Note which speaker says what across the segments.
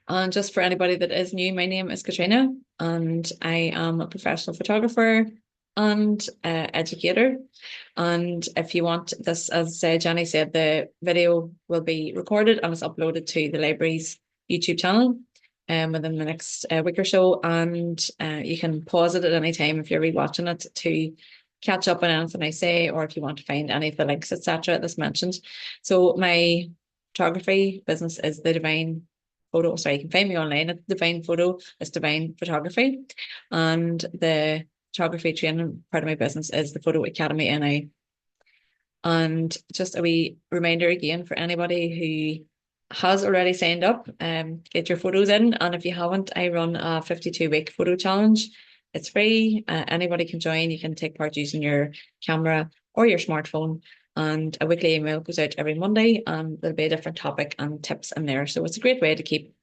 Speaker 1: And just for anybody that is new, my name is Catriona, and I am a professional photographer and educator. And if you want this, as Jenny said, the video will be recorded and is uploaded to the library's YouTube channel within the next week or so. And you can pause it at any time if you're rewatching it to catch up on anything I say, or if you want to find any of the links, etc. that's mentioned. So my photography business is the Divine Photo. Sorry, you can find me online at Divine Photo. It's Divine Photography, and the photography training part of my business is the Photo Academy NI. And just a wee reminder again for anybody who has already signed up, get your photos in. And if you haven't, I run a 52-week photo challenge. It's free. Anybody can join. You can take part using your camera or your smartphone. And a weekly email goes out every Monday, and there'll be a different topic and tips in there. So it's a great way to keep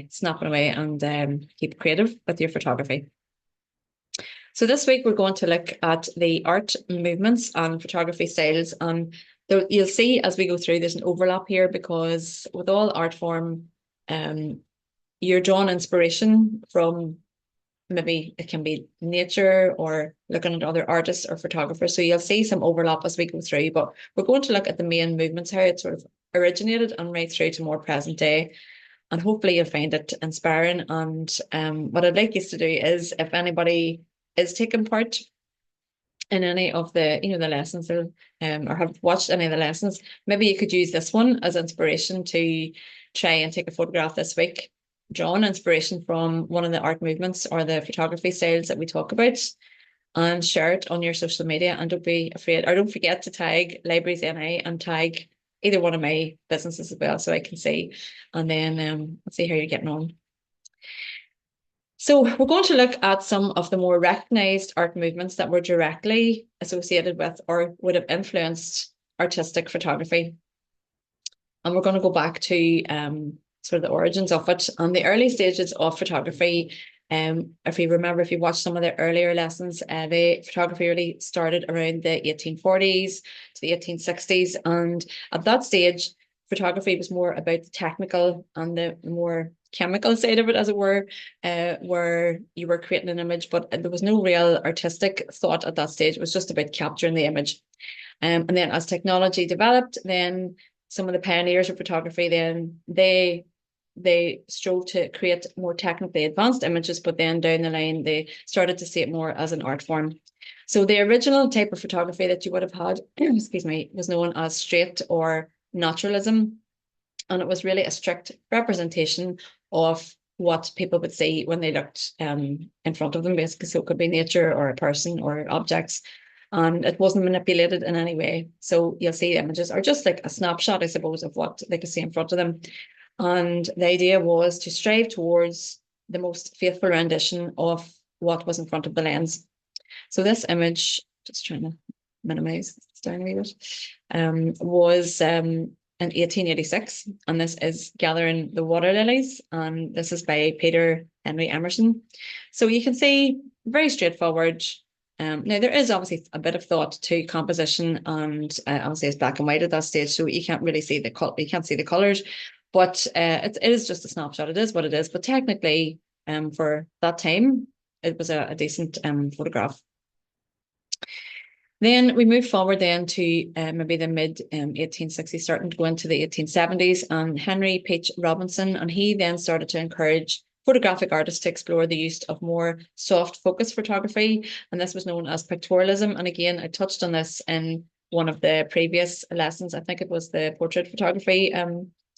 Speaker 1: snapping away and keep creative with your photography. So this week we're going to look at the art movements and photography styles. And you'll see as we go through, there's an overlap here, because with all art form, you're drawing inspiration from, maybe it can be nature or looking at other artists or photographers. So you'll see some overlap as we go through, but we're going to look at the main movements, how it sort of originated and right through to more present day. And hopefully you'll find it inspiring. And what I'd like you to do is, if anybody is taking part in any of the the lessons, or have watched any of the lessons, maybe you could use this one as inspiration to try and take a photograph this week, draw an inspiration from one of the art movements or the photography styles that we talk about, and share it on your social media. And don't be afraid, or don't forget to tag Libraries NI and tag either one of my businesses as well, so I can see. And then let's see how you're getting on. So we're going to look at some of the more recognised art movements that were directly associated with or would have influenced artistic photography. And we're going to go back to sort of the origins of it and the early stages of photography. If you remember, if you watched some of the earlier lessons, the photography really started around the 1840s to the 1860s. And at that stage, photography was more about the technical and the more chemical side of it, as it were, where you were creating an image, but there was no real artistic thought at that stage. It was just about capturing the image. And then as technology developed, then some of the pioneers of photography, then they strove to create more technically advanced images, but then down the line, they started to see it more as an art form. So the original type of photography that you would have had, excuse me, was known as straight or naturalism. And it was really a strict representation of what people would see when they looked in front of them, basically. So it could be nature or a person or objects. And it wasn't manipulated in any way. So you'll see images are just like a snapshot, I suppose, of what they could see in front of them. And the idea was to strive towards the most faithful rendition of what was in front of the lens. So this image, just trying to minimize this down a wee bit, was in 1886, and this is Gathering the Water Lilies, and this is by Peter Henry Emerson. So you can see very straightforward. Now there is obviously a bit of thought to composition, and obviously it's black and white at that stage, so you can't really see the colors, but it is just a snapshot. It is what it is, but technically, for that time, it was a decent photograph. Then we move forward then to maybe the mid 1860s, starting to go into the 1870s, and Henry Peach Robinson, and he then started to encourage photographic artists to explore the use of more soft focus photography, and this was known as pictorialism. And again, I touched on this in one of the previous lessons. I think it was the portrait photography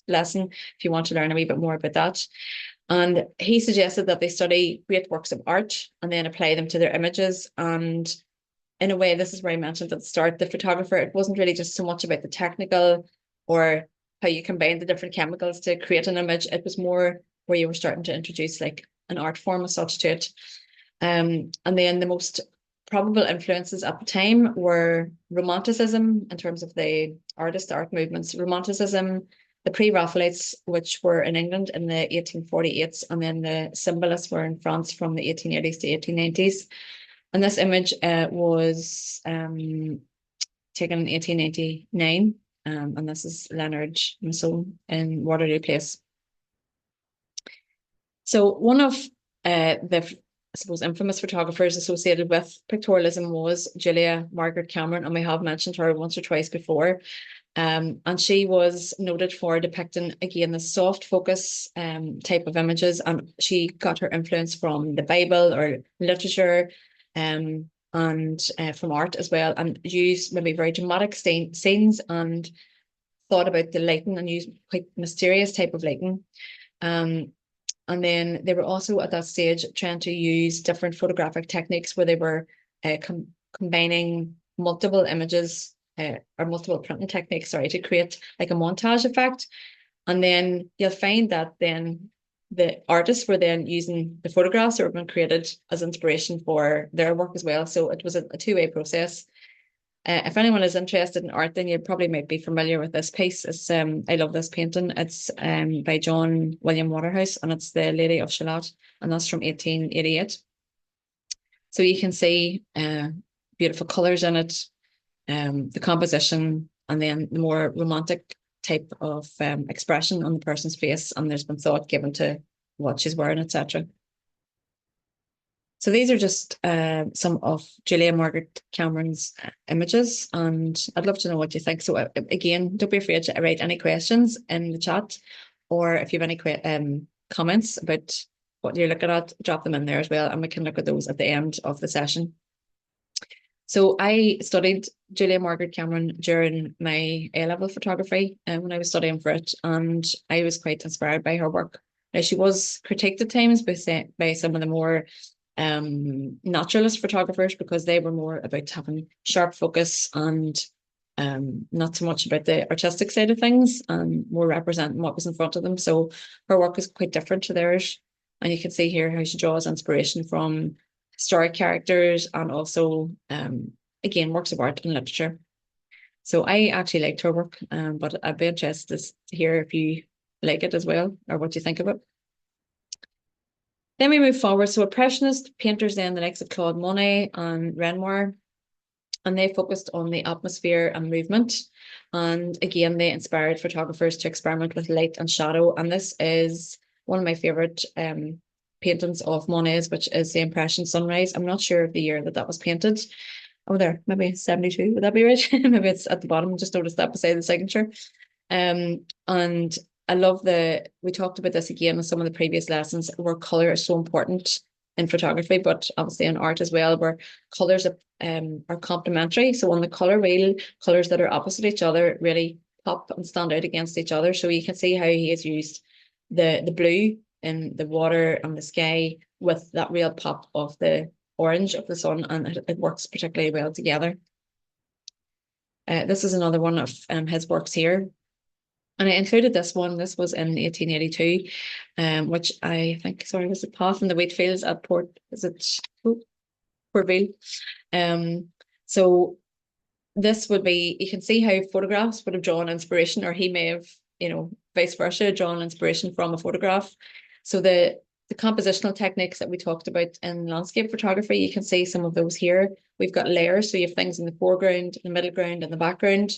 Speaker 1: lesson, if you want to learn a wee bit more about that. And he suggested that they study great works of art and then apply them to their images. And in a way, this is where I mentioned at the start, the photographer, it wasn't really just so much about the technical or how you combine the different chemicals to create an image. It was more where you were starting to introduce like an art form as such to it. And then the most probable influences at the time were Romanticism in terms of the art movements, Romanticism, the pre-Raphaelites, which were in England in the 1848s, and then the Symbolists were in France from the 1880s to 1890s. And this image was taken in 1899, and this is Leonard Masson in Waterloo Place. So one of the, I suppose, infamous photographers associated with pictorialism was Julia Margaret Cameron, and we have mentioned her once or twice before. And she was noted for depicting, again, the soft focus type of images. And she got her influence from the Bible or literature and from art as well, and used maybe very dramatic scenes and thought about the lighting and used quite mysterious type of lighting. And then they were also at that stage trying to use different photographic techniques where they were combining multiple images or multiple printing techniques, sorry, to create like a montage effect. And then you'll find that then the artists were then using the photographs that were being created as inspiration for their work as well. So it was a two-way process. If anyone is interested in art, then you probably might be familiar with this piece. It's I love this painting. It's by John William Waterhouse, and it's The Lady of Shalott, and that's from 1888. So you can see beautiful colours in it, the composition, and then the more romantic type of expression on the person's face, and there's been thought given to what she's wearing, etc. So these are just some of Julia Margaret Cameron's images, and I'd love to know what you think. So again, don't be afraid to write any questions in the chat, or if you have any comments about what you're looking at, drop them in there as well, and we can look at those at the end of the session. So I studied Julia Margaret Cameron during my A-level photography when I was studying for it, and I was quite inspired by her work. Now, she was critiqued at times by some of the more naturalist photographers, because they were more about having sharp focus and not so much about the artistic side of things and more representing what was in front of them. So her work is quite different to theirs. And you can see here how she draws inspiration from historic characters and also, again, works of art and literature. So I actually liked her work, but I'd be interested to hear if you like it as well, or what you think of it. Then we move forward. So Impressionist painters then, the likes of Claude Monet and Renoir, and they focused on the atmosphere and movement. And again, they inspired photographers to experiment with light and shadow. And this is one of my favorite paintings of Monet's, which is the Impression Sunrise. I'm not sure of the year that was painted. Oh, there, maybe 72. Would that be right? Maybe it's at the bottom. Just noticed that beside the signature. And I love we talked about this again in some of the previous lessons, where color is so important in photography, but obviously in art as well, where colors are complementary. So on the color wheel, colors that are opposite each other really pop and stand out against each other. So you can see how he has used the blue in the water and the sky with that real pop of the orange of the sun, and it works particularly well together. This is another one of his works here. And I included this one. This was in 1882, which I think, sorry, was it Path in the wheat fields at Port Vale? So this would be, you can see how photographs would have drawn inspiration, or he may have, vice versa, drawn inspiration from a photograph. So the compositional techniques that we talked about in landscape photography, you can see some of those here. We've got layers, so you have things in the foreground, the middle ground, and the background.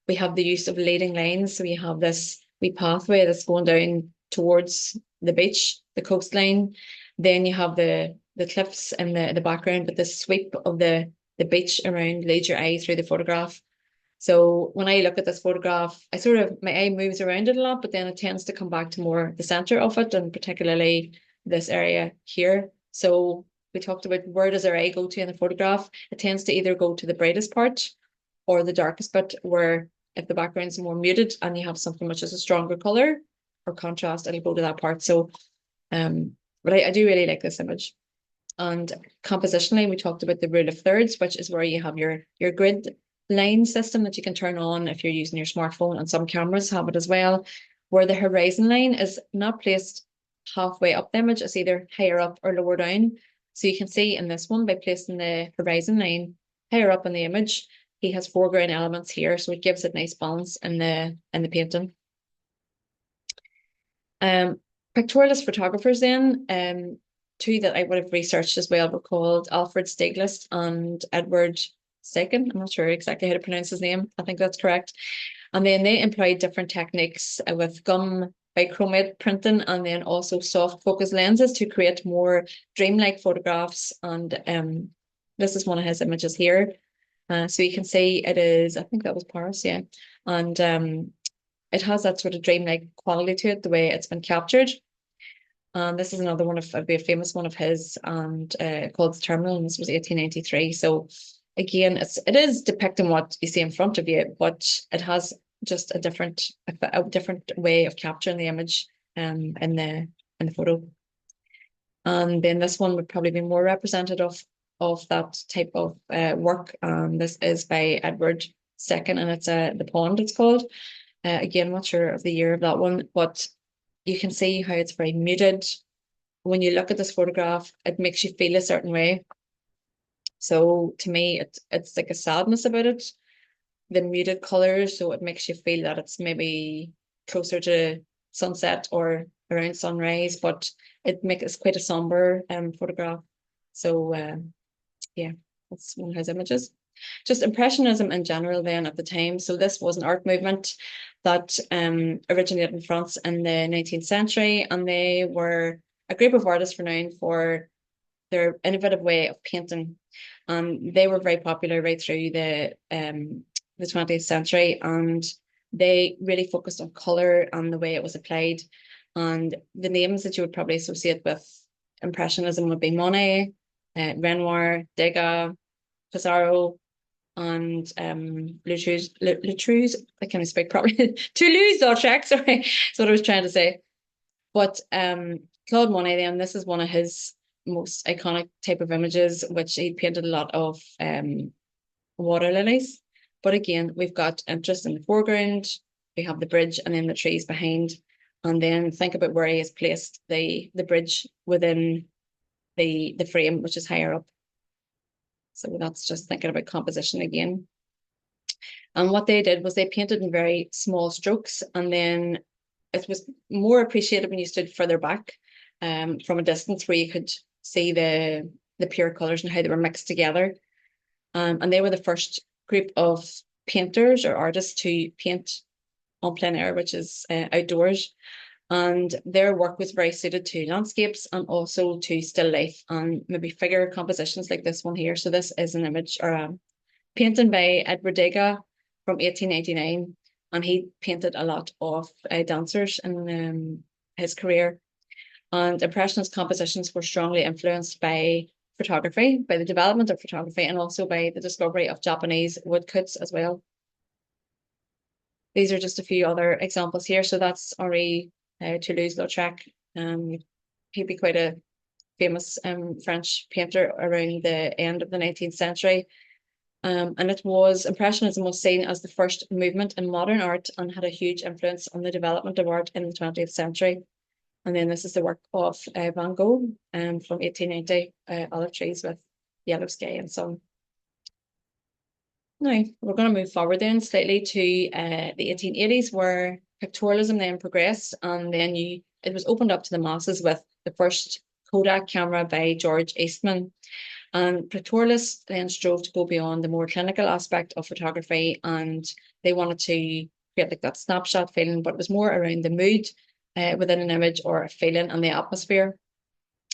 Speaker 1: We have the use of leading lines. So you have this wee pathway that's going down towards the beach, the coastline. Then you have the cliffs in the background, but the sweep of the beach around leads your eye through the photograph. So when I look at this photograph, my eye moves around it a lot, but then it tends to come back to more the center of it, and particularly this area here. So we talked about, where does our eye go to in the photograph? It tends to either go to the brightest part or the darkest bit, where if the background's more muted and you have something which is a stronger color or contrast, it'll go to that part. So, but I do really like this image. And compositionally, we talked about the rule of thirds, which is where you have your grid line system that you can turn on if you're using your smartphone, and some cameras have it as well, where the horizon line is not placed halfway up the image, it's either higher up or lower down. So you can see in this one, by placing the horizon line higher up in the image, he has foreground elements here, so it gives it nice balance in the painting. Pictorialist photographers then, two that I would have researched as well, were called Alfred Stieglitz and Edward Steichen. I'm not sure exactly how to pronounce his name. I think that's correct. And then they employed different techniques with gum bichromate printing, and then also soft focus lenses to create more dreamlike photographs. And this is one of his images here. So you can see it is, I think that was Paris, yeah. And it has that sort of dreamlike quality to it, the way it's been captured. This is another one of a very famous one of his, and called The Terminal, and this was 1893. So again, it is depicting what you see in front of you, but it has just a different way of capturing the image in the photo. And then this one would probably be more representative of that type of work. This is by Edward II, and it's The Pond, it's called. Again, not sure of the year of that one, but you can see how it's very muted. When you look at this photograph, it makes you feel a certain way. So to me, it's like a sadness about it, the muted colors. So it makes you feel that it's maybe closer to sunset or around sunrise, but it's quite a somber photograph. So yeah, that's one of his images. Just Impressionism in general then at the time. So this was an art movement that originated in France in the 19th century, and they were a group of artists renowned for their innovative way of painting. They were very popular right through the 20th century, and they really focused on color and the way it was applied. And the names that you would probably associate with Impressionism would be Monet, Renoir, Degas, Pissarro, and Latreuse. I can't speak properly. Toulouse-Lautrec, sorry, that's what I was trying to say. But Claude Monet, then, this is one of his most iconic type of images, which he painted a lot of water lilies. But again, we've got interest in the foreground, we have the bridge, and then the trees behind. And then think about where he has placed the bridge within the frame, which is higher up. So that's just thinking about composition again. And what they did was they painted in very small strokes, and then it was more appreciated when you stood further back from a distance, where you could see the pure colors and how they were mixed together. And they were the first group of painters or artists to paint en plein air, which is outdoors. And their work was very suited to landscapes and also to still life and maybe figure compositions like this one here. So this is an image or a painting by Edward Degas from 1889, and he painted a lot of dancers in his career. And Impressionist compositions were strongly influenced by photography, by the development of photography, and also by the discovery of Japanese woodcuts as well. These are just a few other examples here. So that's Henri Toulouse-Lautrec. He'd be quite a famous French painter around the end of the 19th century. And Impressionism was seen as the first movement in modern art and had a huge influence on the development of art in the 20th century. And then this is the work of Van Gogh from 1890, olive trees with yellow sky and sun. Now, we're going to move forward then slightly to the 1880s, where pictorialism then progressed, and then it was opened up to the masses with the first Kodak camera by George Eastman. And pictorialists then strove to go beyond the more clinical aspect of photography, and they wanted to create like that snapshot feeling, but it was more around the mood within an image or a feeling and the atmosphere.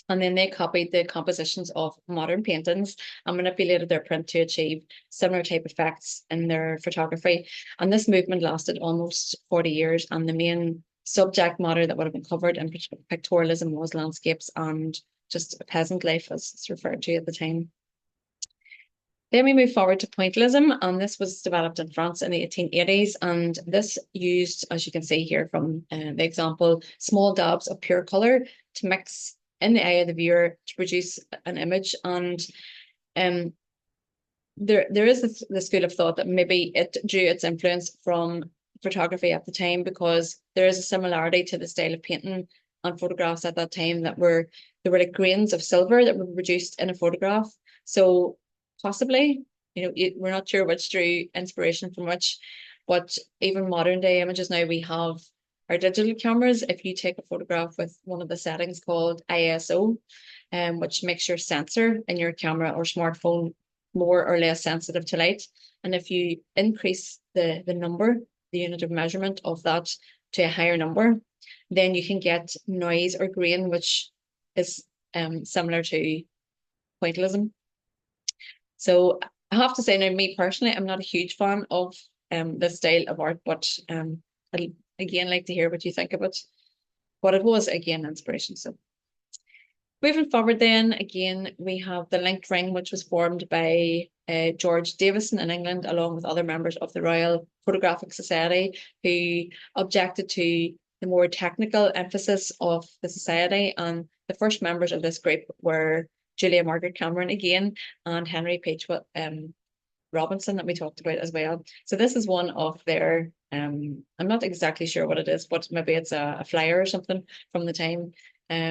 Speaker 1: And then they copied the compositions of modern paintings and manipulated their print to achieve similar type effects in their photography. And this movement lasted almost 40 years. And the main subject matter that would have been covered in pictorialism was landscapes and just peasant life, as it's referred to at the time. Then we move forward to pointillism, and this was developed in France in the 1880s. And this used, as you can see here from the example, small dabs of pure color to mix in the eye of the viewer to produce an image. And there is the school of thought that maybe it drew its influence from photography at the time, because there is a similarity to the style of painting and photographs at that time there were like grains of silver that were produced in a photograph. So possibly, we're not sure which drew inspiration from which, but even modern day images now, we have our digital cameras. If you take a photograph with one of the settings called ISO, which makes your sensor in your camera or smartphone more or less sensitive to light, and if you increase the number, the unit of measurement of that to a higher number, then you can get noise or grain, which is similar to pointillism. So I have to say now, me personally, I'm not a huge fan of this style of art, but I'd again like to hear what you think about what it was, again, inspiration. So moving forward then, again, we have the linked ring, which was formed by George Davison in England, along with other members of the Royal Photographic Society, who objected to the more technical emphasis of the society. And the first members of this group were Julia Margaret Cameron again, and Henry Peach Robinson that we talked about as well. So this is one of their, I'm not exactly sure what it is, but maybe it's a flyer or something from the time,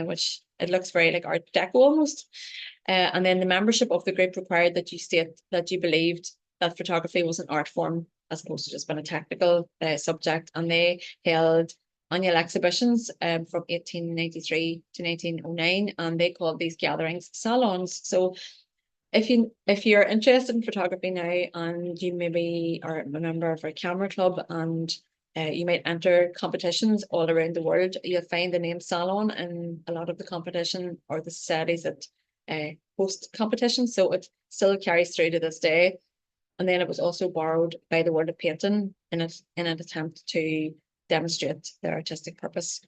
Speaker 1: which it looks very like Art Deco almost. And then the membership of the group required that you state that you believed that photography was an art form as opposed to just being a technical subject. And they held annual exhibitions from 1893 to 1909, and they called these gatherings salons. So if you're interested in photography now, and you maybe are a member of a camera club, and you might enter competitions all around the world, you'll find the name salon in a lot of the competition or the societies that host competitions. So it still carries through to this day. And then it was also borrowed by the world of painting in an attempt to demonstrate their artistic purpose.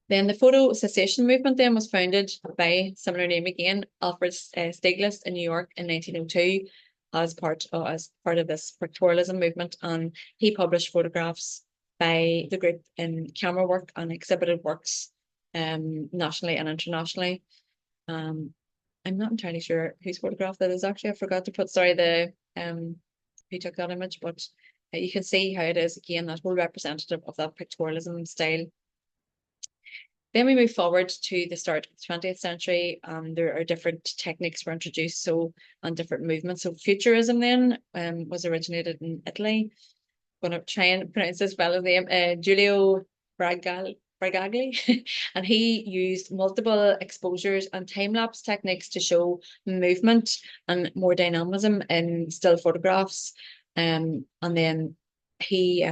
Speaker 1: Then the photo cessation movement then was founded by similar name again, Alfred Stieglitz in New York in 1902 as part of this pictorialism movement, and he published photographs by the group in camera work and exhibited works nationally and internationally. I'm not entirely sure whose photograph that is actually. I forgot to put, sorry, the who took that image, but you can see how it is again, that whole representative of that pictorialism style. Then we move forward to the start of the 20th century. There are different techniques were introduced, so and different movements. So Futurism then was originated in Italy. I'm going to try and pronounce this fellow's name, Giulio Bragagli, and he used multiple exposures and time-lapse techniques to show movement and more dynamism in still photographs. And then he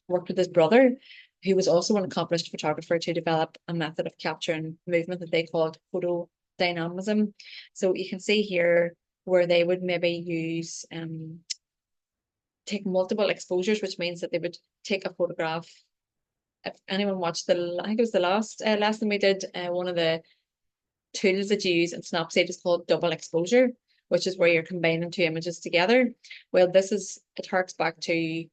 Speaker 1: worked with his brother, who was also an accomplished photographer, to develop a method of capturing movement that they called photodynamism. So you can see here where they would maybe use take multiple exposures, which means that they would take a photograph. If anyone watched I think it was the last lesson we did, one of the tools that you use in Snapseed is called double exposure, which is where you're combining two images together. Well, it harks back to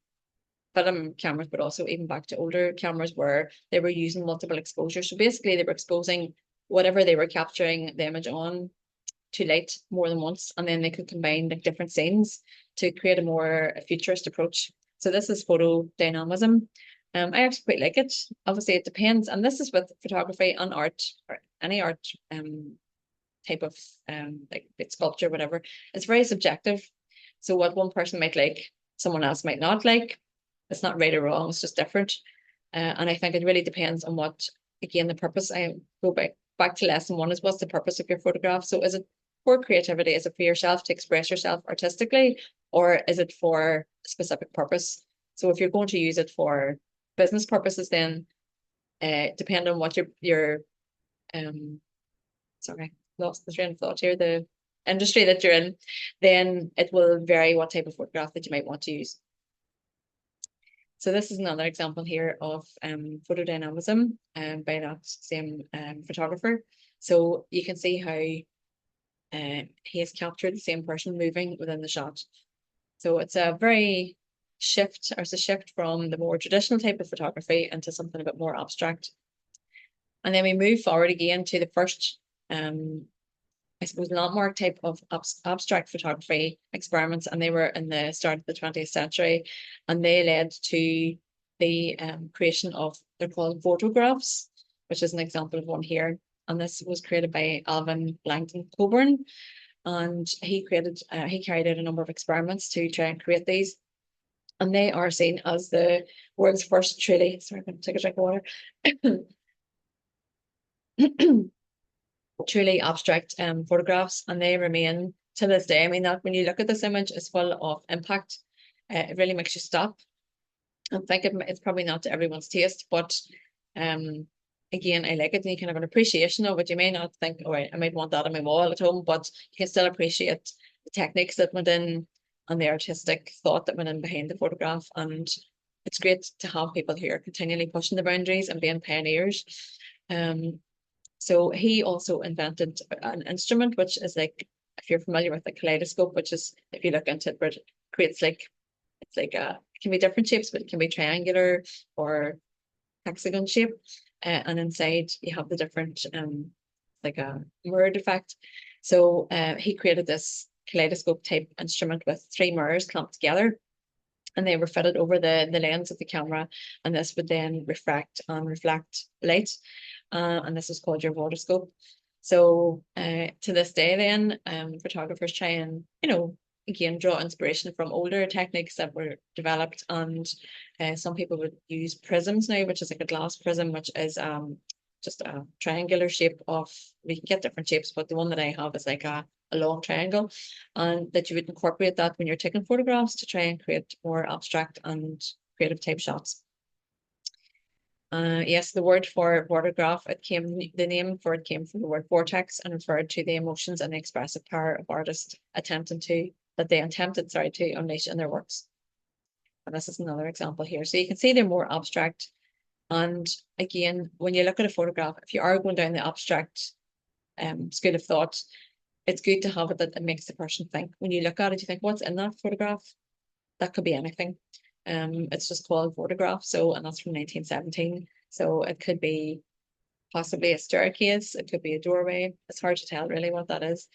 Speaker 1: film cameras, but also even back to older cameras where they were using multiple exposures. So basically they were exposing whatever they were capturing the image on to light more than once, and then they could combine like different scenes to create a more futurist approach. So this is photodynamism. I actually quite like it. Obviously it depends, and this is with photography and art, or any art type of like sculpture, whatever. It's very subjective. So what one person might like, someone else might not like. It's not right or wrong, it's just different. And I think it really depends on what, again, the purpose. I go back to lesson one, is what's the purpose of your photograph? So is it for creativity? Is it for yourself to express yourself artistically, or is it for a specific purpose? So if you're going to use it for business purposes, then depend on what your sorry, lost the train of thought here, the industry that you're in, then it will vary what type of photograph that you might want to use. So this is another example here of photodynamism by that same photographer. So you can see how he has captured the same person moving within the shot. So it's a very shift, or it's a shift from the more traditional type of photography into something a bit more abstract. And then we move forward again to the first I suppose, landmark type of abstract photography experiments, and they were in the start of the 20th century, and they led to the creation of, they're called photographs, which is an example of one here. And this was created by Alvin Langton Coburn, and he carried out a number of experiments to try and create these. And they are seen as the world's first truly, sorry, I'm going to take a drink of water. Truly abstract photographs, and they remain to this day. I mean, that when you look at this image, it's full of impact. It really makes you stop. I think it's probably not to everyone's taste, but again, I like it, and you can have an appreciation of it. You may not think, oh, I might want that on my wall at home, but you can still appreciate the techniques that went in and the artistic thought that went in behind the photograph. And it's great to have people who are continually pushing the boundaries and being pioneers. So he also invented an instrument, which is like, if you're familiar with the kaleidoscope, which is, if you look into it, but it creates like, it's like it can be different shapes, but it can be triangular or hexagon shape. And inside you have the different, like a mirrored effect. So he created this kaleidoscope type instrument with 3 mirrors clamped together, and they were fitted over the lens of the camera, and this would then refract and reflect light. And this is called your rotoscope. So to this day then, photographers try and, again, draw inspiration from older techniques that were developed. And some people would use prisms now, which is like a glass prism, which is just a triangular shape of, we can get different shapes, but the one that I have is like a long triangle, and that you would incorporate that when you're taking photographs to try and create more abstract and creative type shots. Yes, the word for photograph, the name for it came from the word vortex and referred to the emotions and the expressive power of artists attempted to unleash in their works. And this is another example here. So you can see they're more abstract. And again, when you look at a photograph, if you are going down the abstract school of thought, it's good to have it that it makes the person think. When you look at it, you think, what's in that photograph? That could be anything. It's just called photograph. So, and that's from 1917. So it could be possibly a staircase. It could be a doorway. It's hard to tell really what that is.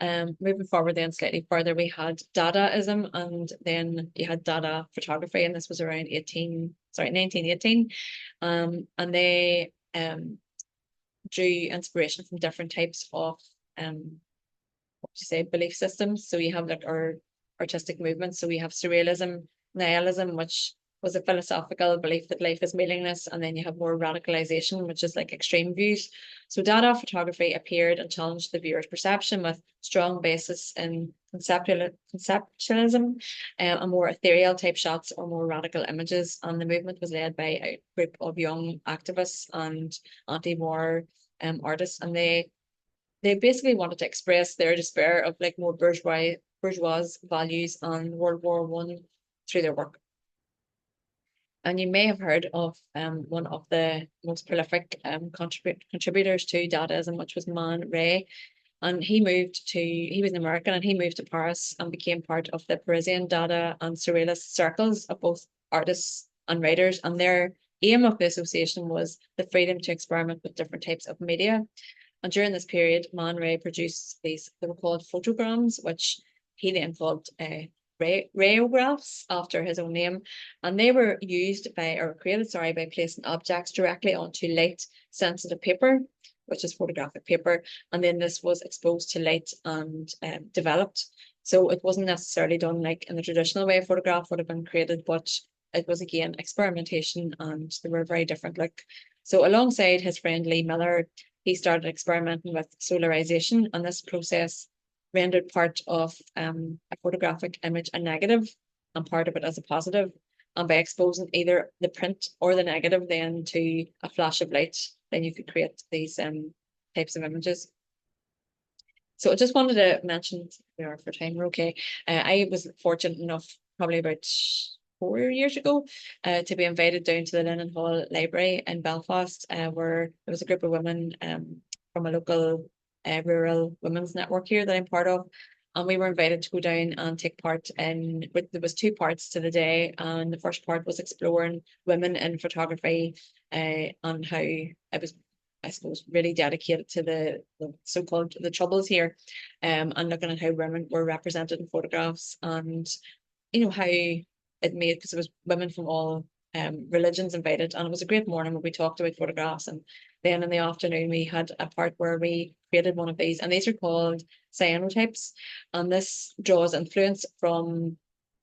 Speaker 1: Moving forward then slightly further, we had Dadaism, and then you had Dada photography, and this was around 1918. And they drew inspiration from different types of belief systems. So you have like our artistic movements. So we have surrealism, nihilism, which was a philosophical belief that life is meaningless, and then you have more radicalization, which is like extreme views. So Dada photography appeared and challenged the viewer's perception with strong basis in conceptualism, and more ethereal type shots or more radical images. And the movement was led by a group of young activists and anti-war artists, and they basically wanted to express their despair of like more bourgeois values on World War I through their work. And you may have heard of one of the most prolific contributors to Dadaism, which was Man Ray. And he was an American, and he moved to Paris and became part of the Parisian Dada and Surrealist circles of both artists and writers. And their aim of the association was the freedom to experiment with different types of media. And during this period, Man Ray produced these, they were called photograms, which he then called rayographs after his own name. And they were created by placing objects directly onto light sensitive paper, which is photographic paper. And then this was exposed to light and developed. So it wasn't necessarily done like in the traditional way a photograph would have been created, but it was again experimentation, and they were very different look. So alongside his friend Lee Miller, he started experimenting with solarization, and this process rendered part of a photographic image a negative and part of it as a positive. And by exposing either the print or the negative then to a flash of light, then you could create these types of images. So I just wanted to mention, we are for time, we're okay. I was fortunate enough, probably about 4 years ago, to be invited down to the Lennon Hall Library in Belfast, where there was a group of women from a local rural women's network here that I'm part of. And we were invited to go down and take part in, there was 2 parts to the day. And the first part was exploring women in photography, and how it was, I suppose, really dedicated to the so-called the troubles here, and looking at how women were represented in photographs, and how it made, because it was women from all religions invited, and it was a great morning where we talked about photographs. And then in the afternoon we had a part where we created one of these, and these are called cyanotypes, and this draws influence from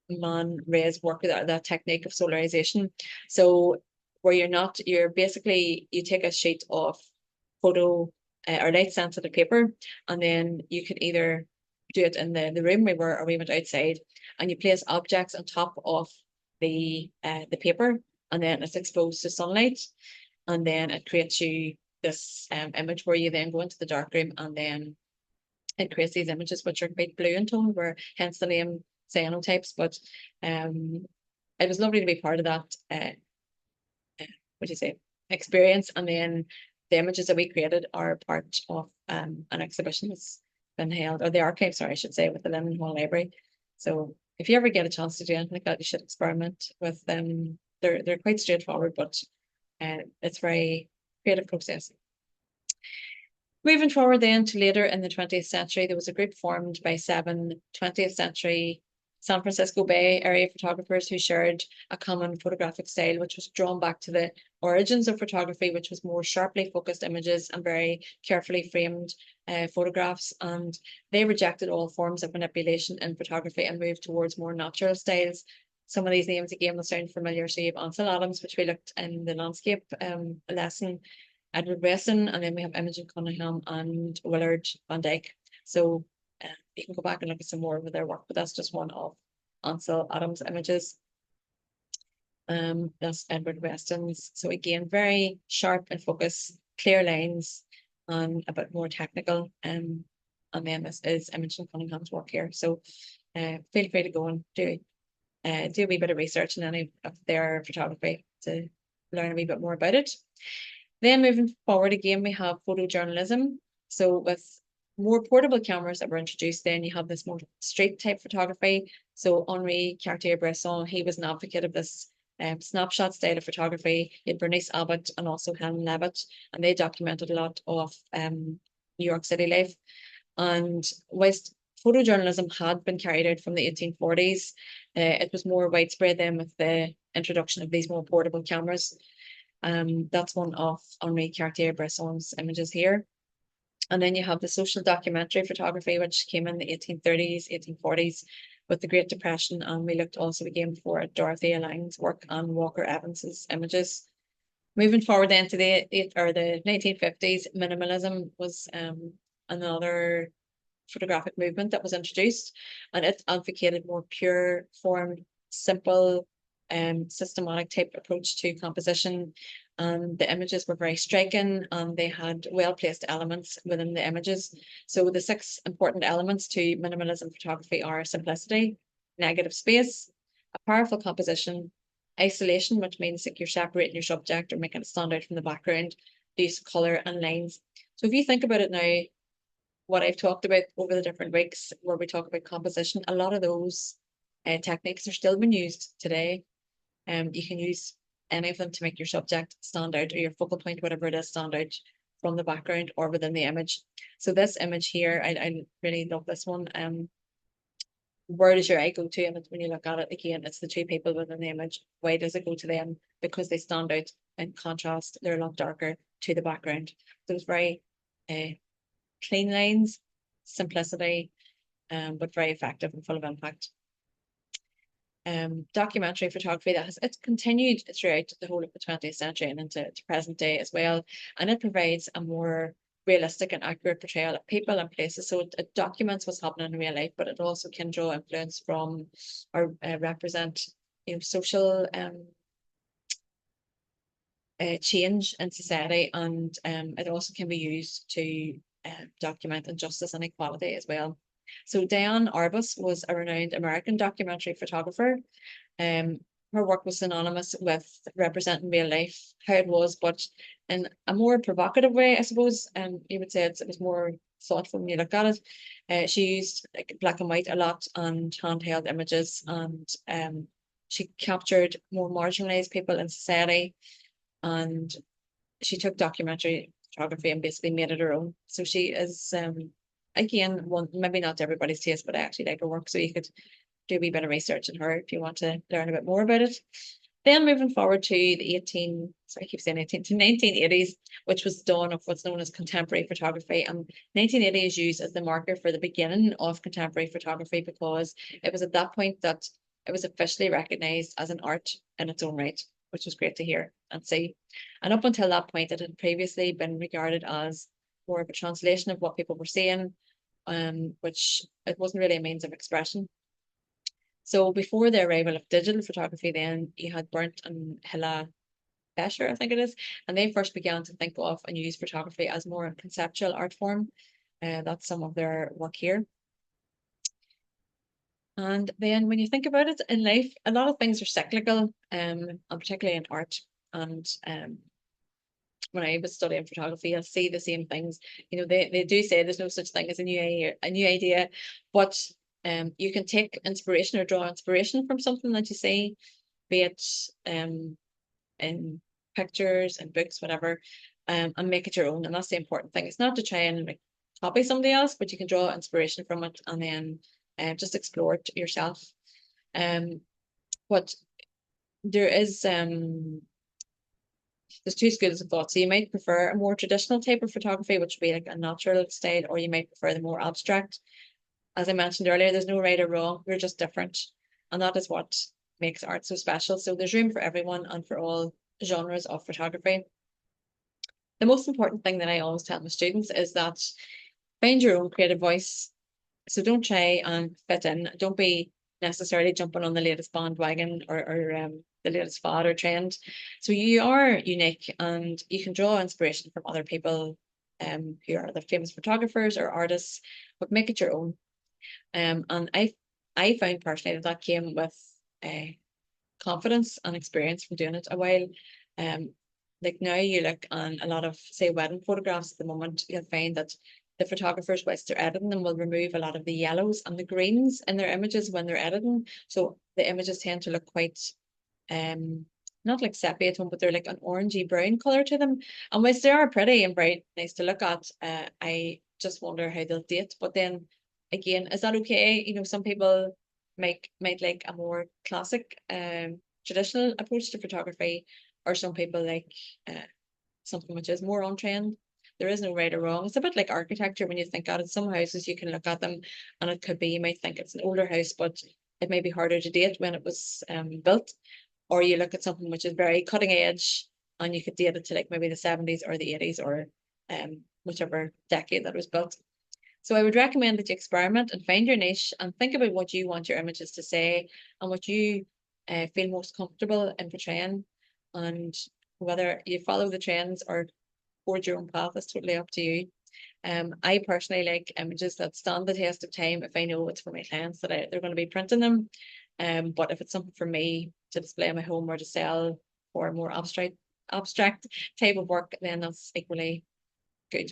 Speaker 1: Man Ray's work with that technique of solarization. So where you're basically, you take a sheet of photo or light sensitive paper, and then you could either do it in the room we went outside, and you place objects on top of the paper, and then it's exposed to sunlight, and then it creates you this image where you then go into the darkroom, and then it creates these images which are quite blue in tone, where hence the name cyanotypes. But it was lovely to be part of that what do you say, experience. And then the images that we created are part of an exhibition that's been held, or the archive, sorry, I should say, with the Lennon Hall Library. So if you ever get a chance to do anything like that, you should experiment with them. They're quite straightforward, but it's very creative process. Moving forward then to later in the 20th century, there was a group formed by 7 20th century San Francisco Bay Area photographers who shared a common photographic style, which was drawn back to the origins of photography, which was more sharply focused images and very carefully framed photographs. And they rejected all forms of manipulation in photography and moved towards more natural styles. Some of these names again will sound familiar. So you have Ansel Adams, which we looked in the landscape lesson, Edward Weston, and then we have Imogen Cunningham and Willard Van Dyke. So you can go back and look at some more of their work, but that's just one of Ansel Adams' images. That's Edward Weston's. So again, very sharp in focus, clear lines, and a bit more technical. And then this is Imogen Cunningham's work here. So feel free to go and do a wee bit of research in any of their photography to learn a wee bit more about it. Then moving forward again, we have photojournalism. So with more portable cameras that were introduced, then you have this more street type photography. So Henri Cartier-Bresson, he was an advocate of this snapshot style of photography. You had Bernice Abbott and also Helen Levitt, and they documented a lot of New York City life. And whilst photojournalism had been carried out from the 1840s, it was more widespread then with the introduction of these more portable cameras. That's one of Henri Cartier-Bresson's images here. And then you have the social documentary photography, which came in the 1830s, 1840s with the Great Depression. And we looked also again before at Dorothea Lange's work and Walker Evans's images. Moving forward then to the 1950s, minimalism was another photographic movement that was introduced, and it advocated more pure form, simple, systematic type approach to composition. And the images were very striking, and they had well-placed elements within the images. So the 6 important elements to minimalism photography are simplicity, negative space, a powerful composition, isolation, which means that you're separating your subject or making it stand out from the background, use of color and lines. So if you think about it now, what I've talked about over the different weeks where we talk about composition, a lot of those techniques are still being used today. You can use any of them to make your subject stand out, or your focal point, whatever it is, stand out from the background or within the image. So this image here, I really love this one. Where does your eye go to? And when you look at it again, it's the 2 people within the image. Why does it go to them? Because they stand out in contrast. They're a lot darker to the background. So it's very clean lines, simplicity, but very effective and full of impact. Documentary photography that it's continued throughout the whole of the 20th century and into present day as well, and it provides a more realistic and accurate portrayal of people and places. So it documents what's happening in real life, but it also can draw influence from or represent social change in society, and it also can be used to document injustice and equality as well. So Diane Arbus was a renowned American documentary photographer. Her work was synonymous with representing real life, how it was, but in a more provocative way, I suppose. You would say it was more thoughtful when you look at it. She used black and white a lot and handheld images, and she captured more marginalized people in society, and she took documentary photography and basically made it her own. So she is again, one maybe not everybody's taste, but I actually like her work. So you could do a wee bit of research on her if you want to learn a bit more about it. Then moving forward to the 1980s, which was dawn of what's known as contemporary photography. And 1980 is used as the marker for the beginning of contemporary photography, because it was at that point that it was officially recognized as an art in its own right, which was great to hear and see. And up until that point, it had previously been regarded as more of a translation of what people were saying, which it wasn't really a means of expression. So before the arrival of digital photography, then you had Burnt and Hilla Escher, I think it is, and they first began to think of and use photography as more a conceptual art form. That's some of their work here. And then when you think about it in life, a lot of things are cyclical, and particularly in art. And when I was studying photography, I see the same things. You know, they do say there's no such thing as a new idea, but you can take inspiration or draw inspiration from something that you see, be it in pictures and books, whatever, and make it your own. And that's the important thing. It's not to try and like copy somebody else, but you can draw inspiration from it and then just explore it yourself. But there is there's two schools of thought. So you might prefer a more traditional type of photography, which would be like a natural style, or you might prefer the more abstract. As I mentioned earlier, there's no right or wrong. We're just different. And that is what makes art so special. So there's room for everyone and for all genres of photography. The most important thing that I always tell my students is that find your own creative voice. So don't try and fit in. Don't be necessarily jumping on the latest bandwagon or the latest fad or trend. So you are unique and you can draw inspiration from other people who are the famous photographers or artists, but make it your own. And I found personally that came with confidence and experience from doing it a while. Like now you look on a lot of, say, wedding photographs at the moment, you'll find that the photographers, whilst they're editing them, will remove a lot of the yellows and the greens in their images when they're editing. So the images tend to look quite not like sepia tone, but they're like an orangey brown color to them. And whilst they are pretty and bright, nice to look at, I just wonder how they'll date. But then again, is that okay? You know, some people might like a more classic traditional approach to photography, or some people like something which is more on trend. There is no right or wrong. It's a bit like architecture when you think at it. Some houses you can look at them and it could be, you might think it's an older house, but it may be harder to date when it was built. Or you look at something which is very cutting edge and you could date it to like maybe the 70s or the 80s or whichever decade that was built. So I would recommend that you experiment and find your niche and think about what you want your images to say and what you feel most comfortable in portraying. And whether you follow the trends or forge your own path is totally up to you. I personally like images that stand the test of time if I know it's for my clients that they're going to be printing them. But if it's something for me to display in my home or to sell for more abstract type of work, then that's equally good.